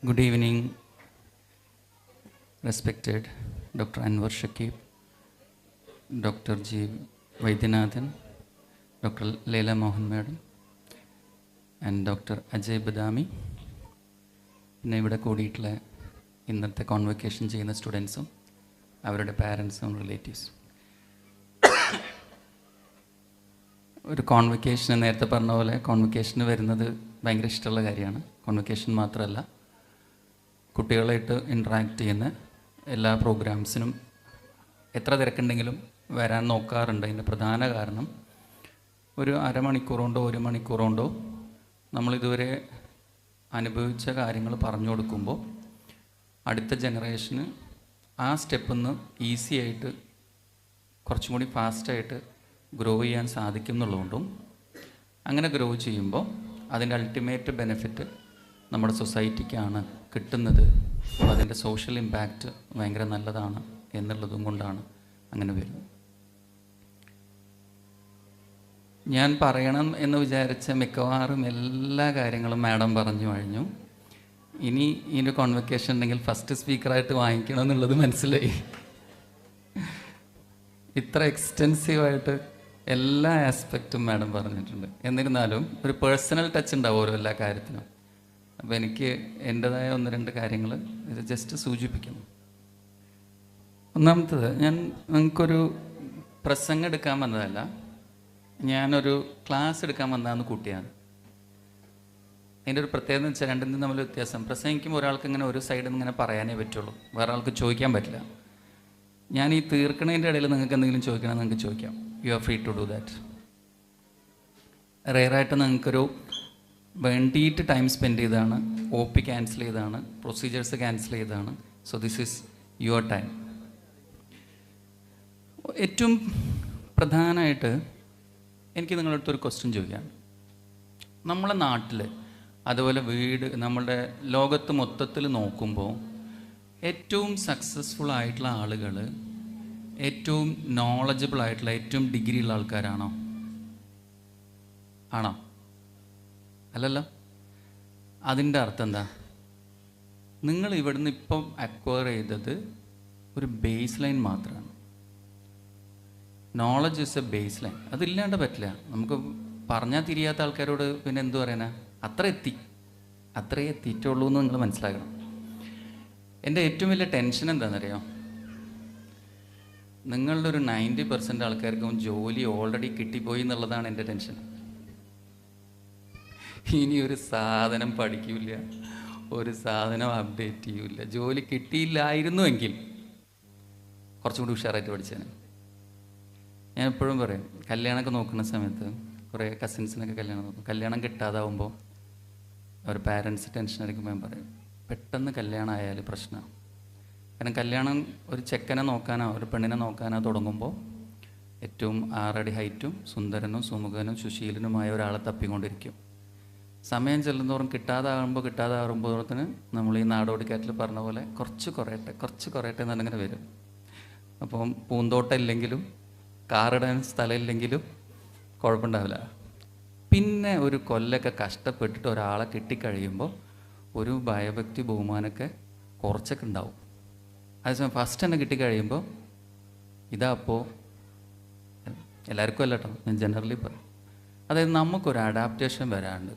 Good evening, respected Dr. Anwar Shakib, Dr. G. Vaidyanathan, Dr. Leila Mohan Madam, and Dr. Ajay Badami. പിന്നെ ഇവിടെ കൂടിയിട്ടുള്ള ഇന്നത്തെ convocation ചെയ്യുന്ന സ്റ്റുഡൻസും അവരുടെ പാരൻസും റിലേറ്റീവ്സും. ഒരു കോൺവൊക്കേഷന് നേരത്തെ പറഞ്ഞ പോലെ കോൺവൊക്കേഷന് വരുന്നത് ഭയങ്കര ഇഷ്ടമുള്ള കാര്യമാണ്. കോൺവൊക്കേഷൻ മാത്രമല്ല, കുട്ടികളായിട്ട് ഇൻട്രാക്ട് ചെയ്യുന്ന എല്ലാ പ്രോഗ്രാംസിനും എത്ര തിരക്കുണ്ടെങ്കിലും വരാൻ നോക്കാറുണ്ട്. അതിൻ്റെ പ്രധാന കാരണം ഒരു അരമണിക്കൂർ കൊണ്ടോ ഒരു മണിക്കൂർ കൊണ്ടോ നമ്മളിതുവരെ അനുഭവിച്ച കാര്യങ്ങൾ പറഞ്ഞു കൊടുക്കുമ്പോൾ അടുത്ത ജനറേഷന് ആ സ്റ്റെപ്പിൽ നിന്ന് ഈസി ആയിട്ട് കുറച്ചും കൂടി ഫാസ്റ്റായിട്ട് ഗ്രോ ചെയ്യാൻ സാധിക്കും എന്നുള്ളതുകൊണ്ടും അങ്ങനെ ഗ്രോ ചെയ്യുമ്പോൾ അതിൻ്റെ അൾട്ടിമേറ്റ് ബെനിഫിറ്റ് നമ്മുടെ സൊസൈറ്റിക്കാണ് കിട്ടുന്നത്. അപ്പോൾ അതിൻ്റെ സോഷ്യൽ ഇമ്പാക്റ്റ് ഭയങ്കര നല്ലതാണ് എന്നുള്ളതും കൊണ്ടാണ് അങ്ങനെ വരുന്നത്. ഞാൻ പറയണം എന്ന് വിചാരിച്ച മിക്കവാറും എല്ലാ കാര്യങ്ങളും മാഡം പറഞ്ഞു കഴിഞ്ഞു. ഇനി ഇതിൻ്റെ കോൺവൊക്കേഷൻ ഉണ്ടെങ്കിൽ ഫസ്റ്റ് സ്പീക്കറായിട്ട് വാങ്ങിക്കണം എന്നുള്ളത് മനസ്സിലായി. ഇത്ര എക്സ്റ്റെൻസീവായിട്ട് എല്ലാ ആസ്പെക്റ്റും മാഡം പറഞ്ഞിട്ടുണ്ട്. എന്നിരുന്നാലും ഒരു പേഴ്സണൽ ടച്ച് ഉണ്ടാവും ഓരോ എല്ലാ കാര്യത്തിനും. അപ്പോൾ എനിക്ക് എൻ്റെതായ ഒന്ന് രണ്ട് കാര്യങ്ങൾ ഇത് ജസ്റ്റ് സൂചിപ്പിക്കുന്നു. ഒന്നാമത്തത്, നിങ്ങൾക്കൊരു പ്രസംഗം എടുക്കാൻ വന്നതല്ല, ഞാനൊരു ക്ലാസ് എടുക്കാൻ വന്നതെന്ന് കൂട്ടിയാണ്. അതിൻ്റെ ഒരു പ്രത്യേകത എന്ന് വെച്ചാൽ രണ്ടിനും തമ്മിൽ വ്യത്യാസം. പ്രസംഗിക്കുമ്പോൾ ഒരാൾക്ക് ഇങ്ങനെ ഒരു സൈഡിൽ നിന്ന് ഇങ്ങനെ പറയാനേ പറ്റുള്ളൂ, വേറെ ആൾക്ക് ചോദിക്കാൻ പറ്റില്ല. ഞാൻ ഈ തീർക്കണതിൻ്റെ ഇടയിൽ നിങ്ങൾക്ക് എന്തെങ്കിലും ചോദിക്കണമെന്ന് നിങ്ങൾക്ക് ചോദിക്കാം. You are free to do that. റെയറായിട്ട് നിങ്ങൾക്കൊരു വേണ്ടിയിട്ട് ടൈം സ്പെൻഡ് ചെയ്താണ്, ഒ പി ക്യാൻസൽ ചെയ്താണ്, പ്രൊസീജിയേഴ്സ് ക്യാൻസൽ ചെയ്താണ്. So this is your time. ഏറ്റവും പ്രധാനമായിട്ട് എനിക്ക് നിങ്ങളുടെ അടുത്തൊരു ക്വസ്റ്റ്യൻ ചോദിക്കാം. നമ്മളെ നാട്ടിൽ അതുപോലെ നമ്മളുടെ ലോകത്ത് മൊത്തത്തിൽ നോക്കുമ്പോൾ ഏറ്റവും സക്സസ്ഫുൾ ആയിട്ടുള്ള ആളുകൾ ഏറ്റവും നോളജബിൾ ആയിട്ടുള്ള ഏറ്റവും ഡിഗ്രി ഉള്ള ആൾക്കാരാണോ? ആണോ? അല്ലല്ലോ. അതിൻ്റെ അർത്ഥം എന്താ? നിങ്ങൾ ഇവിടുന്ന് ഇപ്പം അക്വയർ ചെയ്തത് ഒരു ബേസ് ലൈൻ മാത്രമാണ്. Knowledge is a base line. അതില്ലാണ്ട് പറ്റില്ല. നമുക്ക് പറഞ്ഞാൽ തിരിയാത്ത ആൾക്കാരോട് പിന്നെ എന്തു പറയാനാ? അത്രേ എത്തിയിട്ടുള്ളൂ എന്ന് നിങ്ങൾ മനസ്സിലാക്കണം. എൻ്റെ ഏറ്റവും വലിയ ടെൻഷൻ എന്താണെന്നറിയോ? നിങ്ങളുടെ ഒരു 90% ആൾക്കാർക്കും ജോലി ഓൾറെഡി കിട്ടിപ്പോയി എന്നുള്ളതാണ് എൻ്റെ ടെൻഷൻ. ഇനി ഒരു സാധനം പഠിക്കില്ല, ഒരു സാധനം അപ്ഡേറ്റ് ചെയ്യില്ല. ജോലി കിട്ടിയില്ലായിരുന്നുവെങ്കിൽ കുറച്ചും കൂടി ഉഷാറായിട്ട് പഠിച്ചേനെ. ഞാൻ എപ്പോഴും പറയും, കല്യാണമൊക്കെ നോക്കുന്ന സമയത്ത് കുറേ കസിൻസിനൊക്കെ കല്യാണം നോക്കും. കല്യാണം കിട്ടാതാവുമ്പോൾ അവർ പാരൻസ് ടെൻഷൻ അടിക്കുമ്പോൾ ഞാൻ പറയും, പെട്ടെന്ന് കല്യാണം ആയാൽ പ്രശ്നമാണ്. കാരണം കല്യാണം ഒരു ചെക്കനെ നോക്കാനോ ഒരു പെണ്ണിനെ നോക്കാനോ തുടങ്ങുമ്പോൾ ഏറ്റവും 6 അടി ഹൈറ്റും സുന്ദരനും സുമുഖനും സുശീലനുമായ ഒരാളെ തപ്പിക്കൊണ്ടിരിക്കും. സമയം ചെല്ലുന്നതോറും കിട്ടാതാകുമ്പോഴത്തിന് നമ്മൾ ഈ നാടോടിക്കാറ്റിൽ പറഞ്ഞ പോലെ കുറച്ച് കുറയട്ടെ എന്നിങ്ങനെ വരും. അപ്പം പൂന്തോട്ടം ഇല്ലെങ്കിലും കാറിടാൻ സ്ഥലമില്ലെങ്കിലും കുഴപ്പമുണ്ടാവില്ല. പിന്നെ ഒരു കൊല്ലൊക്കെ കഷ്ടപ്പെട്ടിട്ട് ഒരാളെ കിട്ടിക്കഴിയുമ്പോൾ ഒരു ഭയഭക്തി ബഹുമാനമൊക്കെ കുറച്ചൊക്കെ ഉണ്ടാവും. അതേസമയം ഫസ്റ്റ് തന്നെ കിട്ടിക്കഴിയുമ്പോൾ അപ്പോൾ എല്ലാവർക്കും അല്ല കേട്ടോ, ഞാൻ ജനറലി പറയും. അതായത് നമുക്കൊരു അഡാപ്റ്റേഷൻ വരാനുണ്ട്,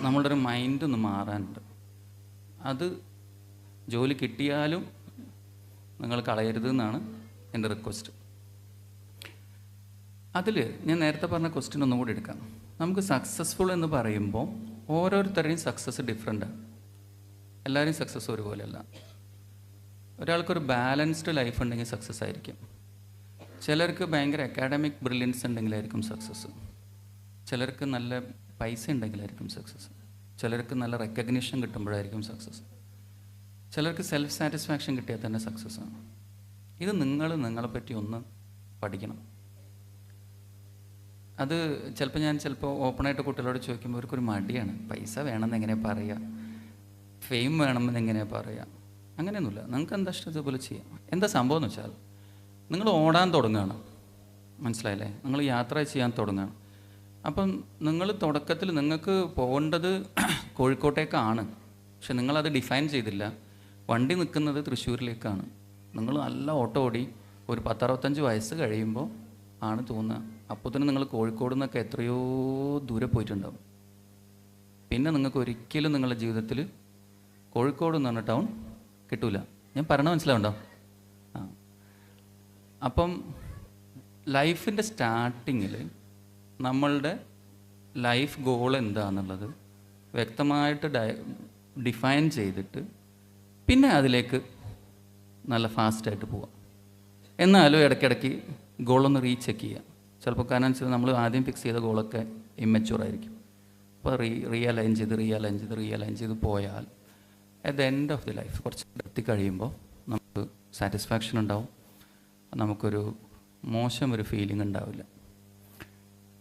നമ്മളുടെ ഒരു മൈൻഡ് ഒന്ന് മാറാനുണ്ട്. അത് ജോലി കിട്ടിയാലും നിങ്ങൾ കളയരുത് എന്നാണ് എൻ്റെ റിക്വസ്റ്റ്. അതിൽ ഞാൻ നേരത്തെ പറഞ്ഞ ക്വസ്റ്റ്യൻ ഒന്നും കൂടി എടുക്കാം. നമുക്ക് സക്സസ്ഫുൾ എന്ന് പറയുമ്പോൾ ഓരോരുത്തരുടെയും സക്സസ് ഡിഫറെൻ്റാണ്. എല്ലാവരും സക്സസ് ഒരുപോലെയല്ല. ഒരാൾക്കൊരു ബാലൻസ്ഡ് ലൈഫ് ഉണ്ടെങ്കിൽ സക്സസ് ആയിരിക്കും. ചിലർക്ക് ഭയങ്കര അക്കാഡമിക് ബ്രില്യൻസ് ഉണ്ടെങ്കിലായിരിക്കും സക്സസ്. ചിലർക്ക് നല്ല പൈസ ഉണ്ടെങ്കിലായിരിക്കും സക്സസ്. ചിലർക്ക് നല്ല റെക്കഗ്നിഷൻ കിട്ടുമ്പോഴായിരിക്കും സക്സസ്. ചിലർക്ക് സെൽഫ് സാറ്റിസ്ഫാക്ഷൻ കിട്ടിയാൽ തന്നെ സക്സസ്സാണ്. ഇത് നിങ്ങളെപ്പറ്റി ഒന്ന് പഠിക്കണം. അത് ചിലപ്പോൾ ഓപ്പണായിട്ട് കുട്ടികളോട് ചോദിക്കുമ്പോൾ അവർക്കൊരു മടിയാണ്. പൈസ വേണമെന്ന് എങ്ങനെയാണ് പറയുക, ഫെയിം വേണമെന്ന് എങ്ങനെയാണ് പറയുക? അങ്ങനെയൊന്നുമില്ല. നിങ്ങൾക്ക് എന്താ ഇഷ്ടം ഇതുപോലെ ചെയ്യാം. എന്താ സംഭവം എന്ന് വെച്ചാൽ നിങ്ങൾ ഓടാൻ തുടങ്ങുകയാണ്, മനസ്സിലായില്ലേ? നിങ്ങൾ യാത്ര ചെയ്യാൻ തുടങ്ങുകയാണ്. അപ്പം നിങ്ങൾ തുടക്കത്തിൽ നിങ്ങൾക്ക് പോകേണ്ടത് കോഴിക്കോട്ടേക്കാണ്. പക്ഷെ നിങ്ങളത് ഡിഫൈൻ ചെയ്തില്ല. വണ്ടി നിൽക്കുന്നത് തൃശ്ശൂരിലേക്കാണ്. നിങ്ങൾ നല്ല ഓട്ടോ ഓടി ഒരു 10-65 വയസ്സ് കഴിയുമ്പോൾ ആണ് തോന്നുക. അപ്പോൾ തന്നെ നിങ്ങൾ കോഴിക്കോട് നിന്നൊക്കെ എത്രയോ ദൂരെ പോയിട്ടുണ്ടാവും. പിന്നെ നിങ്ങൾക്ക് ഒരിക്കലും നിങ്ങളുടെ ജീവിതത്തിൽ കോഴിക്കോട് എന്ന് പറഞ്ഞ ടൗൺ കിട്ടൂല. ഞാൻ പറഞ്ഞ മനസ്സിലാവുണ്ടോ? ആ, അപ്പം ലൈഫിൻ്റെ സ്റ്റാർട്ടിങ്ങിൽ നമ്മളുടെ ലൈഫ് ഗോൾ എന്താണെന്നുള്ളത് വ്യക്തമായിട്ട് ഡിഫൈൻ ചെയ്തിട്ട് പിന്നെ അതിലേക്ക് നല്ല ഫാസ്റ്റായിട്ട് പോവാം. എന്നാലും ഇടയ്ക്കിടയ്ക്ക് ഗോളൊന്ന് റീചെക്ക് ചെയ്യുക. ചിലപ്പോൾ കാരണം വെച്ചാൽ നമ്മൾ ആദ്യം ഫിക്സ് ചെയ്ത ഗോളൊക്കെ ഇമ്മച്യൂറായിരിക്കും. അപ്പോൾ റിയലൈൻ ചെയ്ത് പോയാൽ at the end of the life കുറച്ച് എത്തിക്കഴിയുമ്പോൾ നമുക്ക് സാറ്റിസ്ഫാക്ഷൻ ഉണ്ടാവും. നമുക്കൊരു മോശം ഒരു ഫീലിംഗ് ഉണ്ടാവില്ല.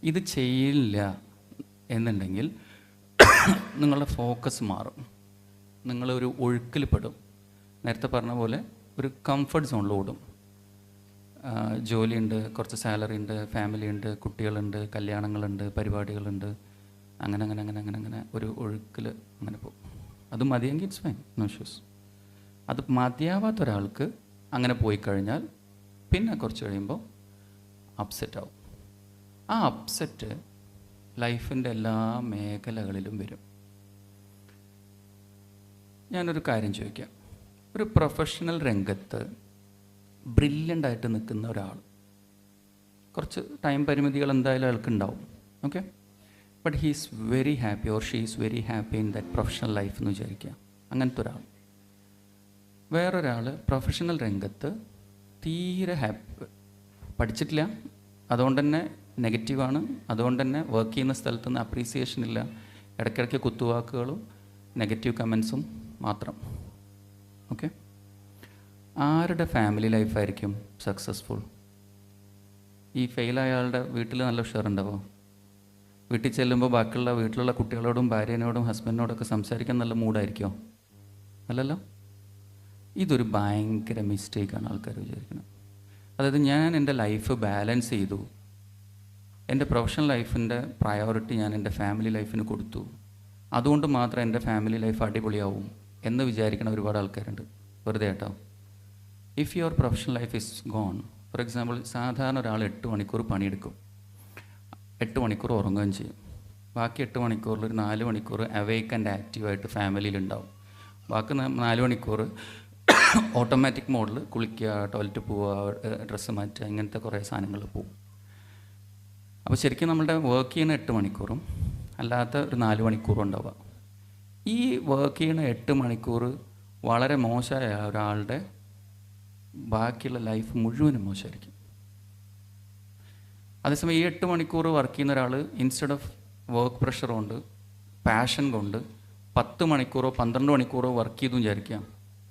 ഇത് ചെയ്യില്ല എന്നുണ്ടെങ്കിൽ നിങ്ങളുടെ ഫോക്കസ് മാറും. നിങ്ങളൊരു ഒഴുക്കിൽ പെടും. നേരത്തെ പറഞ്ഞ പോലെ ഒരു കംഫർട്ട് സോണിലോടും. ജോലിയുണ്ട്, കുറച്ച് സാലറി ഉണ്ട്, ഫാമിലി ഉണ്ട്, കുട്ടികളുണ്ട്, കല്യാണങ്ങളുണ്ട്, പരിപാടികളുണ്ട്, അങ്ങനെ ഒരു ഒഴുക്കിൽ അങ്ങനെ പോകും. അത് മതിയെങ്കിൽ ഇറ്റ്സ് ഫൈൻ, നോ ഇഷ്യൂസ്. അത് മതിയാവാത്ത ഒരാൾക്ക് അങ്ങനെ പോയി കഴിഞ്ഞാൽ പിന്നെ കുറച്ച് കഴിയുമ്പോൾ അപ്സെറ്റ് ആവും. ആ അപ്സെറ്റ് ലൈഫിൻ്റെ എല്ലാ മേഖലകളിലും വരും. ഞാനൊരു കാര്യം ചോദിക്കാം. ഒരു പ്രൊഫഷണൽ രംഗത്ത് ബ്രില്യൻ്റായിട്ട് നിൽക്കുന്ന ഒരാൾ, കുറച്ച് ടൈം പരിമിതികൾ എന്തായാലും അയാൾക്കുണ്ടാവും, okay, but he is very happy or she is very happy in that professional life എന്ന് വിചാരിക്കുക. അങ്ങനത്തെ ഒരാൾ. വേറൊരാൾ പ്രൊഫഷണൽ രംഗത്ത് തീരെ പഠിച്ചിട്ടില്ല, അതുകൊണ്ട് തന്നെ നെഗറ്റീവാണ്, അതുകൊണ്ട് തന്നെ വർക്ക് ചെയ്യുന്ന സ്ഥലത്ത് നിന്ന് അപ്രീസിയേഷൻ ഇല്ല, ഇടയ്ക്കിടയ്ക്ക് കുത്തുവാക്കുകളും നെഗറ്റീവ് കമൻസും മാത്രം. ഓക്കെ, ആരുടെ ഫാമിലി ലൈഫായിരിക്കും സക്സസ്ഫുൾ? ഈ ഫെയിലായ ആളുടെ വീട്ടിൽ നല്ല ഉഷാറുണ്ടാവോ? വീട്ടിൽ ചെല്ലുമ്പോൾ ബാക്കിയുള്ള വീട്ടിലുള്ള കുട്ടികളോടും ഭാര്യനോടും ഹസ്ബൻഡിനോടൊക്കെ സംസാരിക്കാൻ നല്ല മൂഡായിരിക്കുമോ? അല്ലല്ലോ. ഇതൊരു ഭയങ്കര മിസ്റ്റേക്കാണ് ആൾക്കാർ വിചാരിക്കുന്നത്. അതായത് ഞാൻ എൻ്റെ ലൈഫ് ബാലൻസ് ചെയ്തു, എൻ്റെ പ്രൊഫഷണൽ ലൈഫിൻ്റെ പ്രയോറിറ്റി ഞാൻ എൻ്റെ ഫാമിലി ലൈഫിന് കൊടുത്തു, അതുകൊണ്ട് മാത്രം എൻ്റെ ഫാമിലി ലൈഫ് അടിപൊളിയാവും എന്ന് വിചാരിക്കുന്ന ഒരുപാട് ആൾക്കാരുണ്ട്. വെറുതെ കേട്ടോ. If your professional life is gone, for example, സാധാരണ ഒരാൾ 8 മണിക്കൂർ പണിയെടുക്കും, 8 മണിക്കൂർ ഉറങ്ങുകയും ചെയ്യും. ബാക്കി 8 മണിക്കൂറിൽ ഒരു 4 മണിക്കൂർ അവേക്ക് ആൻഡ് ആക്റ്റീവായിട്ട് ഫാമിലിയിലുണ്ടാവും. ബാക്കി 4 മണിക്കൂർ ഓട്ടോമാറ്റിക് മോഡിൽ കുളിക്കുക, ടോയ്ലറ്റ് പോവുക, ഡ്രസ്സ് മാറ്റുക, ഇങ്ങനത്തെ കുറേ സാധനങ്ങൾ പോവും. അപ്പോൾ ശരിക്കും നമ്മളുടെ വർക്ക് ചെയ്യുന്ന 8 മണിക്കൂറും അല്ലാത്ത ഒരു 4 മണിക്കൂറും ഉണ്ടാവുക. ഈ വർക്ക് ചെയ്യുന്ന 8 മണിക്കൂർ വളരെ മോശമായ ഒരാളുടെ ബാക്കിയുള്ള ലൈഫ് മുഴുവനും മോശമായിരിക്കും. അതേസമയം ഈ 8 മണിക്കൂർ വർക്ക് ചെയ്യുന്ന ഒരാൾ ഇൻസ്റ്റെഡ് ഓഫ് വർക്ക് പ്രഷർ കൊണ്ട്, പാഷൻ കൊണ്ട് 10 മണിക്കൂറോ 12 മണിക്കൂറോ വർക്ക് ചെയ്തു വിചാരിക്കാം.